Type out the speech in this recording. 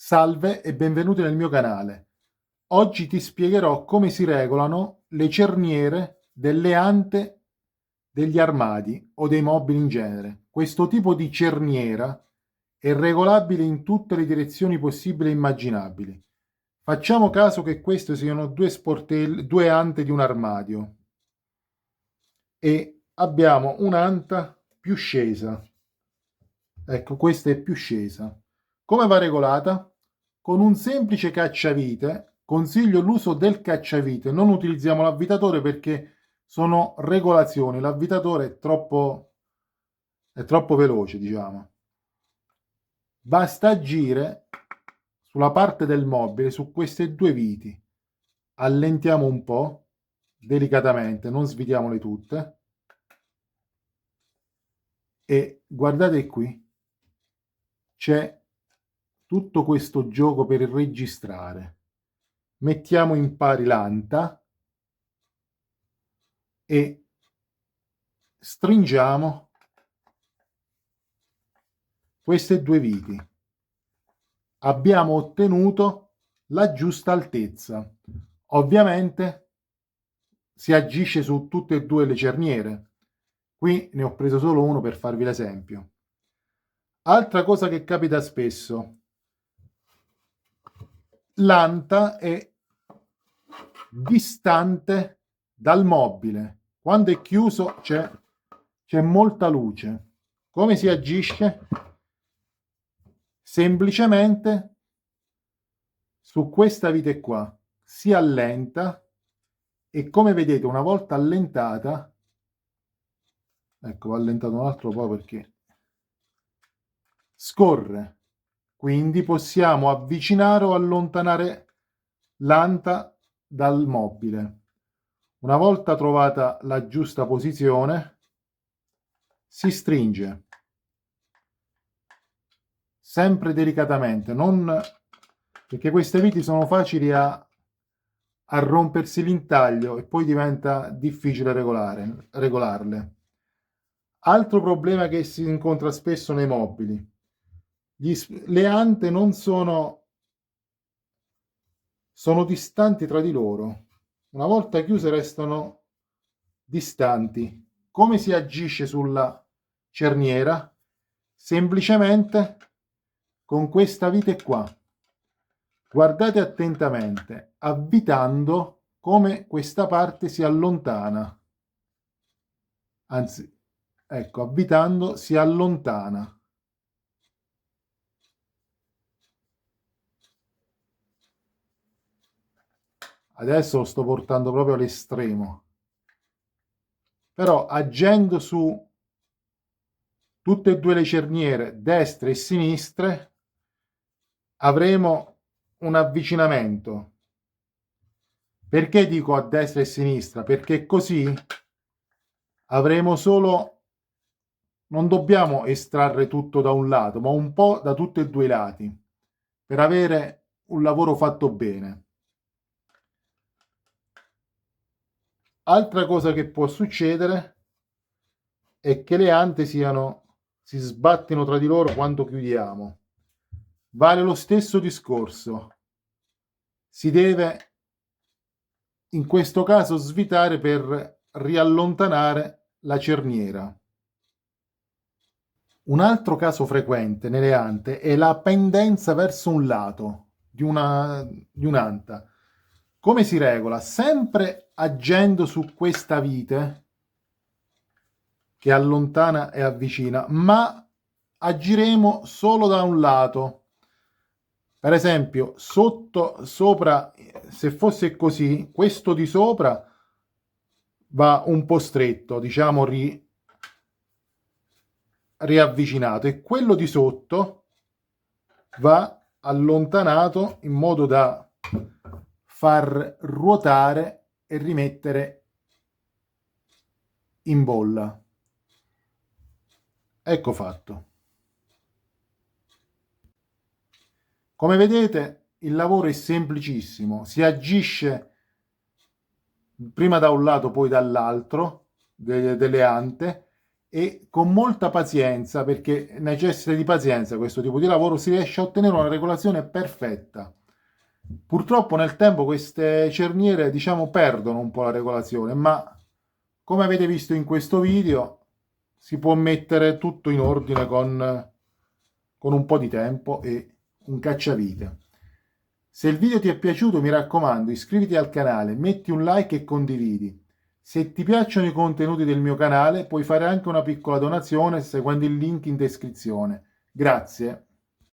Salve e benvenuti nel mio canale. Oggi ti spiegherò come si regolano le cerniere delle ante degli armadi o dei mobili in genere. Questo tipo di cerniera è regolabile in tutte le direzioni possibili e immaginabili. Facciamo caso che queste siano due ante di un armadio e abbiamo un'anta più scesa. Ecco, questa è più scesa. Come va regolata? Con un semplice cacciavite. Consiglio l'uso del cacciavite, non utilizziamo l'avvitatore perché sono regolazioni, l'avvitatore è troppo veloce, diciamo. Basta agire sulla parte del mobile, su queste due viti. Allentiamo un po', delicatamente, non svitiamole tutte. E guardate qui, c'è tutto questo gioco per registrare. Mettiamo in pari l'anta e stringiamo queste due viti. Abbiamo ottenuto la giusta altezza. Ovviamente si agisce su tutte e due le cerniere. Qui ne ho preso solo uno per farvi l'esempio. Altra cosa che capita spesso: l'anta è distante dal mobile. Quando è chiuso c'è molta luce. Come si agisce? Semplicemente su questa vite qua si allenta e, come vedete, una volta allentata, ecco, ho allentato un altro po' perché scorre, quindi possiamo avvicinare o allontanare l'anta dal mobile. Una volta trovata la giusta posizione, si stringe sempre delicatamente, non perché queste viti sono facili a rompersi l'intaglio e poi diventa difficile regolarle. Altro problema che si incontra spesso nei mobili: le ante non sono distanti tra di loro. Una volta chiuse restano distanti. Come si agisce sulla cerniera? Semplicemente con questa vite qua. Guardate attentamente, avvitando come questa parte si allontana. Anzi, ecco, avvitando si allontana. Adesso lo sto portando proprio all'estremo. Però agendo su tutte e due le cerniere, destre e sinistre, avremo un avvicinamento. Perché dico a destra e sinistra? Perché così avremo solo, non dobbiamo estrarre tutto da un lato, ma un po' da tutti e due i lati, per avere un lavoro fatto bene. Altra cosa che può succedere è che le ante si sbattino tra di loro quando chiudiamo. Vale lo stesso discorso. Si deve in questo caso svitare per riallontanare la cerniera. Un altro caso frequente nelle ante è la pendenza verso un lato di un'anta. Come si regola? Sempre agendo su questa vite che allontana e avvicina, ma agiremo solo da un lato. Per esempio, sopra, se fosse così, questo di sopra va un po' stretto, diciamo riavvicinato, e quello di sotto va allontanato in modo da far ruotare e rimettere in bolla. Ecco fatto. Come vedete, il lavoro è semplicissimo, si agisce prima da un lato poi dall'altro delle ante e con molta pazienza, perché necessita di pazienza questo tipo di lavoro, si riesce a ottenere una regolazione perfetta. Purtroppo nel tempo queste cerniere, diciamo, perdono un po' la regolazione, ma come avete visto in questo video si può mettere tutto in ordine con un po' di tempo e un cacciavite. Se il video ti è piaciuto, mi raccomando, iscriviti al canale, metti un like e condividi. Se ti piacciono i contenuti del mio canale, puoi fare anche una piccola donazione seguendo il link in descrizione. Grazie.